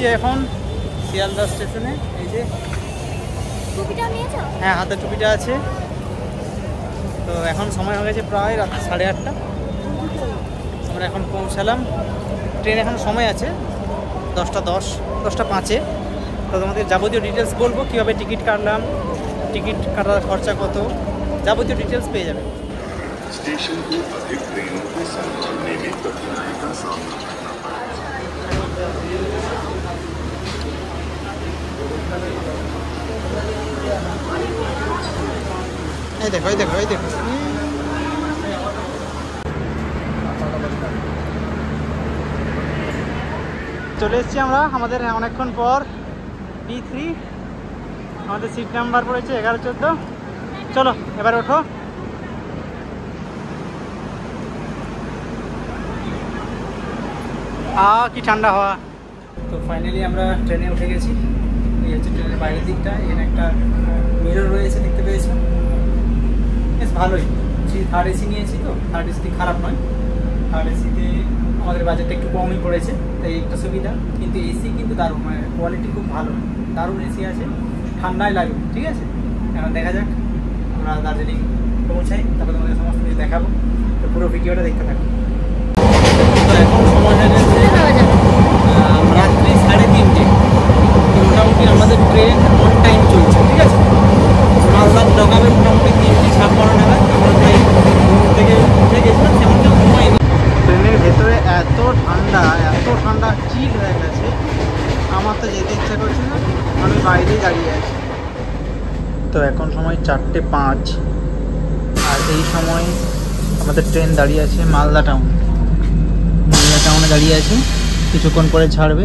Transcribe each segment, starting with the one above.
এসছি এখন শিয়ালদা স্টেশনে। এই যে টুপিটা নিয়েছো? হ্যাঁ, হাতে টুপিটা আছে। তো এখন সময় হয়ে গেছে প্রায় রাত 8:30। আমরা এখন পৌঁছালাম। ট্রেন এখন সময় আছে 10:10, 10:05। তো তোমাদের যাবতীয় ডিটেলস বলবো, কীভাবে টিকিট কাটলাম, টিকিট কাটার খরচা কত, যাবতীয় ডিটেলস পেয়ে যাবে। स्टेशन को अधिक ट्रेनों के साथ चलने में कठिनाई का सामना करना पड़ेगा। এই দেখো, এই দেখো, এই দেখো, চলে এসেছি আমরা আমাদের অনেকক্ষণ পর D3। আমাদের সিট নাম্বার পড়েছে 11-14। চলো এবার ওঠো। কি ঠান্ডা হওয়া। তো ফাইনালি আমরা ট্রেনে উঠে গেছি। এই হচ্ছে ট্রেনের বাইরের দিকটা, এখানে একটা মিরর রয়েছে, দেখতে পেয়েছি, বেশ ভালোই। থার্ড এসি নিয়েছি, তো থার্ড এসি খারাপ নয়। থার্ড এসিতে আমাদের বাজেটটা একটু কমই পড়েছে, তাই একটা সুবিধা। কিন্তু এসি কিন্তু দারুণ, মানে কোয়ালিটি খুব ভালো, দারুণ এসি আছে, ঠান্ডায় লাগে। ঠিক আছে, এখন দেখা যাক আমরা দার্জিলিং পৌঁছাই, তারপর তোমাদের সমস্ত কিছু দেখাবো। তো পুরো ভিডিওটা দেখতে থাকবো। তো এখন সময় হয়ে গেছে রাত্রি 3:30। মোটামুটি আমাদের ট্রেন অন টাইম চলছে। ঠিক আছে, মালদার ঢোকাবে মোটামুটি 3:56 নাগাদ। আমরা প্রায় ঘুম থেকে উঠে গেছিলাম, তেমন কেউ ঘুমাইনি। ট্রেনের ভেতরে এত ঠান্ডা চিল হয়ে গেছে, আমার তো যেতে ইচ্ছা করছে না, আমি বাইরেই দাঁড়িয়ে আছি। তো এখন সময় 4:05, আর এই সময় আমাদের ট্রেন দাঁড়িয়ে আছে মালদা টাউনে দাঁড়িয়ে আছে। কিছুক্ষণ পরে ছাড়বে,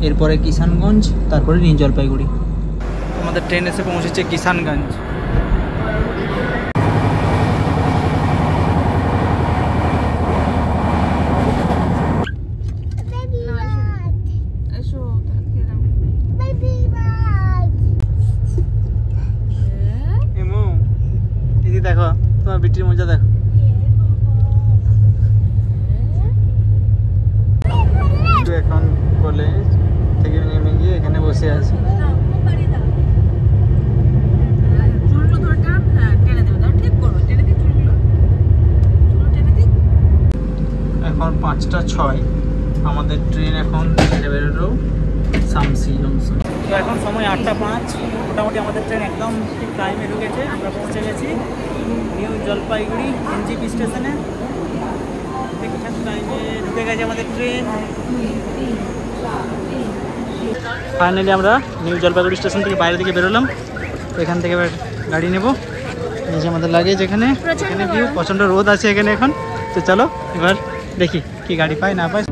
এরপরে কিষানগঞ্জ, তারপরে নিউ জলপাইগুড়ি। আমাদের ট্রেন এসে পৌঁছেছে কিষানগঞ্জ। দেখো তোমার বিটির মজা দেখো। এখন কলেজ থেকে নেমে গিয়ে এখানে বসে আছি। এখন 5:06, আমাদের ট্রেন এখন বেরোলো শামসি জংশন। তো এখন সময় 8:05। মোটামুটি আমাদের ট্রেন একদম ঠিক টাইমে ঢুকেছে। আমরা পৌঁছে গেছি নিউ জলপাইগুড়ি NGP স্টেশনে। ঠিকঠাক টাইমে ঢুকে গেছে আমাদের ট্রেন। ফাইনালি আমরা নিউ জলপাইগুড়ি স্টেশন থেকে বাইরের দিকে বেরোলাম। তো এখান থেকে এবার গাড়ি নেব। এই যে আমাদের লাগেজ, এখানে ভিউ, প্রচণ্ড রোদ আছে এখানে এখন। তো চলো এবার দেখি কি গাড়ি পাই না পাই।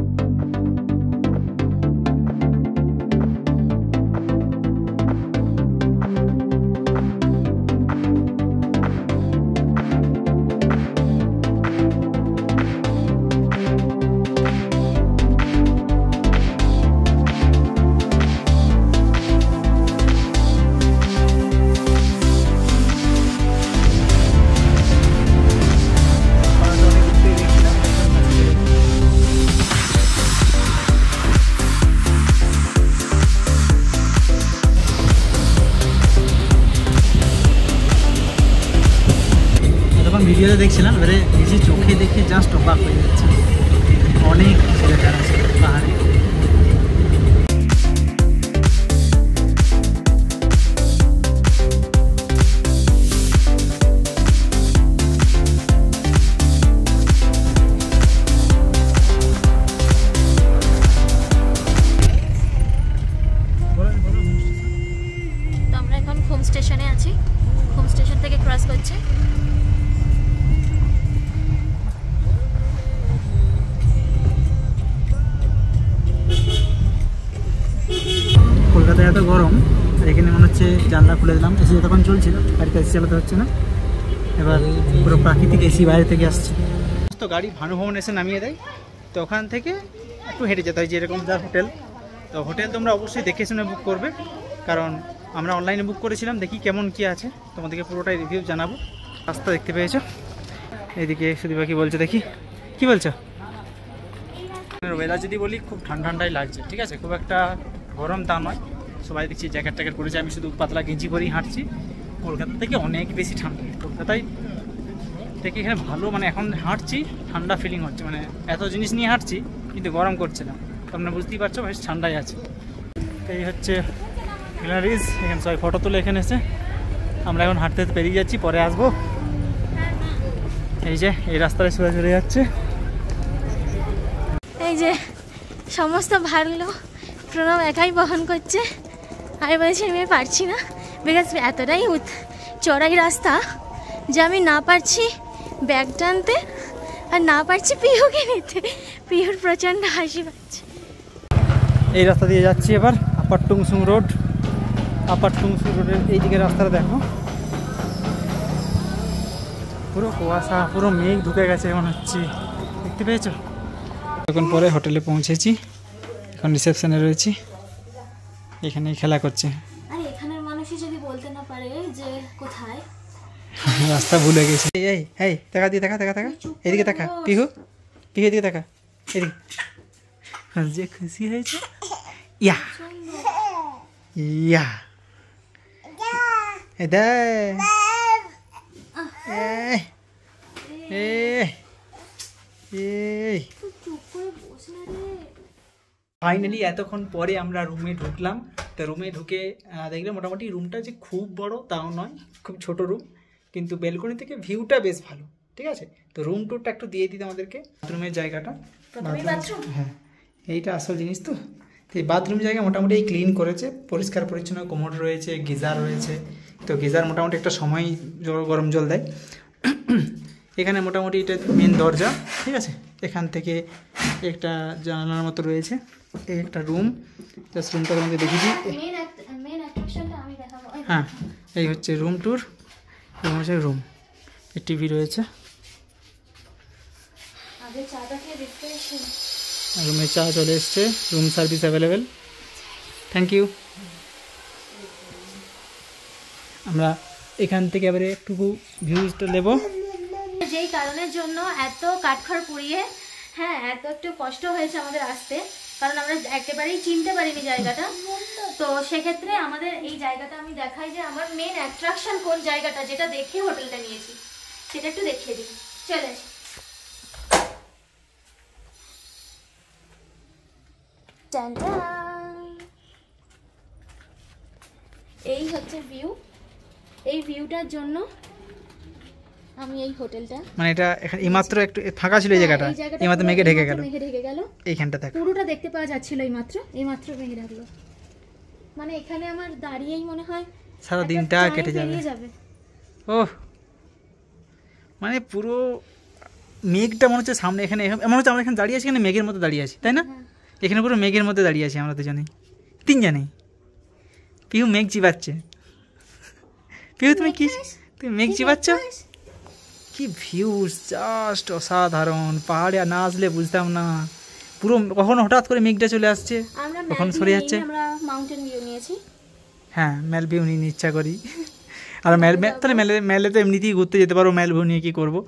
ভিডিওতে দেখছিলাম, এবারে নিজে চোখে দেখে জাস্ট অবাক হয়ে যাচ্ছে। অনেক ছেলেটা আছে পাহাড়ে। তো আমরা এখন হোম স্টেশনে আছি, হোম স্টেশন থেকে ক্রস করছে। কলকাতায় এত গরম, আর এখানে মনে হচ্ছে জানলা খুলে দিলাম, এসি তখন চলছিল, গাড়িতে এসি চালাতে হচ্ছে না। এবার পুরো প্রাকৃতিক এসি বাইরে থেকে আসছে। তো গাড়ি ভানুভবন এসে নামিয়ে দেয়। তো ওখান থেকে একটু হেঁটে যেতে হয়, যেরকম যার হোটেল। তো হোটেল তোমরা অবশ্যই দেখে শুনে বুক করবে, কারণ আমরা অনলাইনে বুক করেছিলাম। দেখি কেমন কি আছে, তোমাদেরকে পুরোটাই রিভিউ জানাবো। রাস্তা দেখতে পেয়েছো, এইদিকে সুদীপা কি বলছে দেখি, কি বলছো? ওয়েদার যদি বলি খুব ঠান্ডাই লাগছে, ঠিক আছে, খুব একটা গরম তা নয়। সবাই দেখছি জ্যাকেট ট্যাকেট পরেছে, আমি শুধু পাতলা গেঞ্জি পরেই হাঁটছি। কলকাতা থেকে অনেক বেশি ঠান্ডা, কলকাতায় থেকে এখানে ভালো, মানে এখন হাঁটছি ঠান্ডা ফিলিং হচ্ছে, মানে এত জিনিস নিয়ে হাঁটছি কিন্তু গরম করছে না, তোমরা বুঝতেই পারছো বেশ ঠান্ডাই আছে। এই হচ্ছে গ্যালারিজ, এখানে সবাই ফটো তুলে এখানে এসে। আমরা এখন হাঁটতে পেরিয়ে যাচ্ছি, পরে আসবো। এই যে এই রাস্তায় সোজা চলে যাচ্ছে। এই যে সমস্ত ভারগুলো প্রণব একাই বহন করছে, আমি বলছি আমি পারছি না, বিকজ এতটাই চড়াই রাস্তা যে আমি না পারছি ব্যাগ টানতে আর না পারছি পিহুকে নিতে। পিহুর প্রচণ্ড হাসি পাচ্ছে। এই রাস্তা দিয়ে যাচ্ছি এবার, আপার টুংসুং রোড। আপার টুংসুং রোডের এই দিকে রাস্তাটা দেখো, পুরো কুয়াশা, পুরো মেঘ ঢুকে গেছে মনে হচ্ছে, দেখতে পেয়েছো? এখন পরে হোটেলে পৌঁছেছি, এখন রিসেপশনে রয়েছি, এখানেই খেলা করছে। আর এখানের মানুষই যদি বলতে না পারে যে কোথায়, রাস্তা ভুলে গেছি। এই এই দেখা দিয়ে দেখা দেখা দেখা, এদিকে দেখা, পিহু পিহু এদিকে দেখা, এদিকে যে খুশি হয়েছে। ইয়া ইয়া ফাইনালি এতক্ষণ পরে আমরা রুমে ঢুকলাম। তো রুমে ঢুকে দেখলাম মোটামুটি রুমটা যে খুব বড় তাও নয়, খুব ছোট রুম, কিন্তু বেলকনি থেকে ভিউটা বেশ ভালো, ঠিক আছে। তো রুম টুরটা একটু দিয়ে দিতে আমাদেরকে। বাথরুমের জায়গাটা, হ্যাঁ এইটা আসল জিনিস। তো এই বাথরুম জায়গা মোটামুটি ক্লিন করেছে, পরিষ্কার পরিচ্ছন্ন, কোমোড রয়েছে, গিজার রয়েছে। তো গিজার মোটামুটি একটা সময় গরম জল দেয়। এখানে মোটামুটি এটা মেন দরজা, ঠিক আছে। এখান থেকে একটা জানালার মতো রয়েছে, এই একটা রুম। জাস্ট রুমটা তোমাকে দেখিয়েছি। হ্যাঁ এই হচ্ছে রুম ট্যুর, এবং হচ্ছে রুম, এই টিভি রয়েছে, রুমে চা চলে এসছে, room service available. Thank you. আমরা এখান থেকে এবারে একটু ভিউজটা নেব। যেই কারণের জন্য এত কাঠখড় পুড়িয়ে, হ্যাঁ এত একটু কষ্ট হয়েছে আমাদের আসতে, কারণ আমরা একেবারেই চিনতে পারিনি জায়গাটা। তো সেক্ষেত্রে আমাদের এই জায়গাটা আমি দেখাই যে আমার মেন অ্যাট্রাকশন কোন জায়গাটা, যেটা দেখে হোটেলটা নিয়েছি সেটা একটু দেখিয়ে দিই। চলে আসি। এই হচ্ছে ভিউ। এই ভিউটার জন্য আমি এই হোটেলটা, মানে এটা এইমাত্র একটু ফাঁকা ছিল এই জায়গাটা, এইমাত্র মেঘে ঢেকে গেল। এইখানটা দেখো, পুরোটা দেখতে পাওয়া যাচ্ছিল এইমাত্র মেঘে ঢাকলো। মানে এখানে আমার দাঁড়িয়েই মনে হয় সারা দিনটা কেটে যাবে। ওহ, মানে পুরো মেঘটা মনে হচ্ছে সামনে, এখানে মনে হচ্ছে আমরা এখানে দাঁড়িয়ে আছি, এখানে মেঘের মধ্যে দাঁড়িয়ে আছি, তাই না? এখানে পুরো মেঘের মধ্যে দাঁড়িয়ে আছি আমরা দুজনেই, তিনজনেই। পিহু মেঘ চিবাচ্ছে। পিহু তুমি মেঘ চিবাচ্ছ? কি ভিউজ, জাস্ট অসাধারণ। পাহাড়ে না আসলে বুঝতাম না, পুরো কখনো হঠাৎ করে মেঘটা চলে আসছে, কখন সরে যাচ্ছে। আমরা মাউন্টেন ভিউ নিয়েছি। হ্যাঁ ম্যাল ভিউ নিয়ে ইচ্ছা করি। আর তাহলে মেলে তো এমনিতেই ঘুরতে যেতে পারো, ম্যাল ভিউ নিয়ে কী করবো?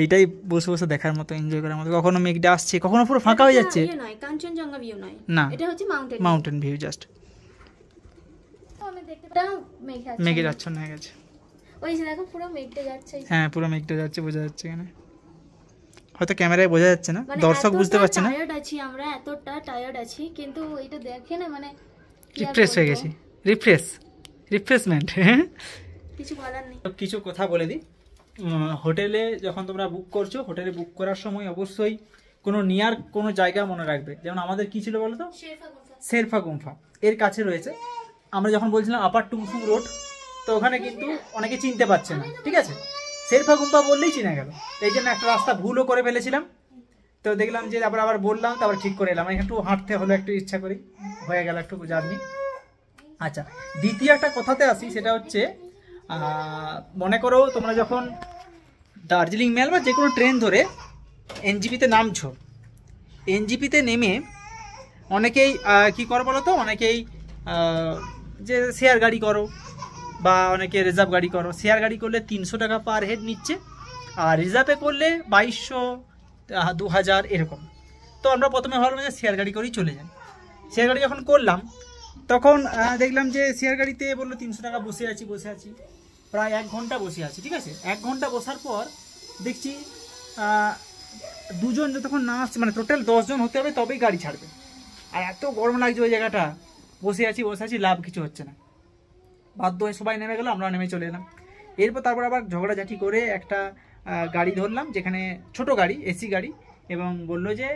এইটাই বসে বসে দেখার মতো, এনজয় করার মতো। কখনো মেঘটা আসছে, কখনো পুরো ফাঁকা হয়ে যাচ্ছে। কাঞ্চনজঙ্ঘা ভিউ নয়, না এটা হচ্ছে মাউন্টেন ভিউ জাস্ট। মেঘের আচ্ছন্ন হয়ে গেছে, ওই যে দেখো পুরো মেঘটা যাচ্ছে। হ্যাঁ পুরো মেঘটা যাচ্ছে, বোঝা যাচ্ছে। এখানে হয়তো ক্যামেরায় বোঝা যাচ্ছে না, দর্শক বুঝতে পারছে না। আমরা এতটা টায়ার্ড আছি, কিন্তু এটা দেখে না মানে রিফ্রেশ হয়ে গেছি, রিফ্রেশমেন্ট। কিছু বলার নেই। কিছু কথা বলে দিই। হোটেলে যখন তোমরা বুক করছো, হোটেলে বুক করার সময় অবশ্যই কোনো নিয়ার কোনো জায়গা মনে রাখবে। যেমন আমাদের কি ছিল বলো তো, শেরফা গুম্ফা এর কাছে রয়েছে। আমরা যখন বলছিলাম আপার টুংসুং রোড, তো ওখানে কিন্তু অনেকে চিনতে পারছে না, ঠিক আছে। শেরফা গুম্ফা বললেই চিনে গেল, এই জন্য একটা রাস্তা ভুলও করে ফেলেছিলাম। তো দেখলাম যে আবার বললাম, তারপর ঠিক করে এলাম। একটু হাঁটতে হলো, একটু ইচ্ছা করি, হয়ে গেল একটু জার্নি। আচ্ছা, দ্বিতীয় একটা কথাতে আসি, সেটা হচ্ছে মনে করো তোমরা যখন দার্জিলিং মেল বা যে কোনো ট্রেন ধরে এনজিপিতে নামছো, এনজিপিতে নেমে অনেকেই কি করো বলো তো, অনেকেই যে শেয়ার গাড়ি করো বা অনেকে রিজার্ভ গাড়ি করো। শেয়ার গাড়ি করলে 300 টাকা পার হেড নিচ্ছে, আর রিজার্ভে করলে 2200, 2000 এরকম। তো আমরা প্রথমে ভাবলাম যে শেয়ার গাড়ি করেই চলে যাই। শেয়ার গাড়ি যখন করলাম তখন দেখলাম যে শেয়ার গাড়িতে বললো 300 টাকা, বসে আছি প্রায় 1 ঘন্টা বসে আছি, ঠিক আছে। 1 ঘন্টা বসার পর দেখছি 2 জন যতক্ষণ না আসছে, মানে টোটাল 10 জন হতে হবে তবেই গাড়ি ছাড়বে। আর এত গরম লাগছে ওই জায়গাটা, বসে আছি, লাভ কিছু হচ্ছে না। বাধ্য হয়ে সবাই নেমে গেল, আমরা নেমে চলে এলাম। তারপর আবার ঝগড়াঝাটি করে একটা গাড়ি ধরলাম, যেখানে ছোট গাড়ি, এসি গাড়ি, এবং বললো যে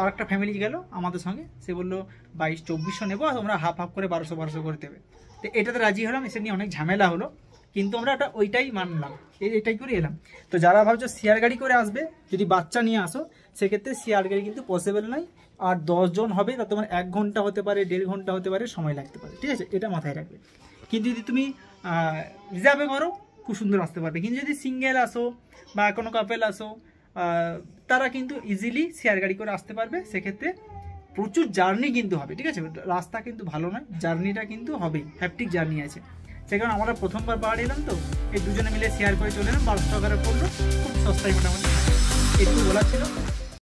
আর একটা ফ্যামিলি গেল আমাদের সঙ্গে, সে বললো 2200-2400 নেবো, আর তোমরা হাফ করে 1200 করে দেবে। তো এটাতে রাজি হলাম, এসে নিয়ে অনেক ঝামেলা হলো, কিন্তু আমরা ওইটাই মানলাম, এটাই করে এলাম। তো যারা ভাবছো শেয়ার গাড়ি করে আসবে, যদি বাচ্চা নিয়ে আসো, সেক্ষেত্রে শেয়ার গাড়ি কিন্তু পসিবল নয়। আর 10 জন হবে, তা তোমার 1 ঘন্টা হতে পারে, 1.5 ঘন্টা হতে পারে, সময় লাগতে পারে, ঠিক আছে, এটা মাথায় রাখবে। কিন্তু যদি তুমি রিজার্ভে করো, খুব সুন্দর আসতে পারবে। কিন্তু যদি সিঙ্গেল আসো বা কোনো কাপেল আসো, তারা কিন্তু ইজিলি শেয়ার গাড়ি করে আসতে পারবে। সেক্ষেত্রে প্রচুর জার্নি কিন্তু হবে, ঠিক আছে, রাস্তা কিন্তু ভালো নয়, জার্নিটা কিন্তু হবেই, হ্যাপটিক জার্নি আছে। সে কারণে আমরা প্রথমবার পাহাড়ে এলাম, তো এই দুজনে মিলে শেয়ার করে চলে এলাম, 1200 টাকা পড়লো, খুব সস্তায় মোটামুটি। একটু বলা ছিল।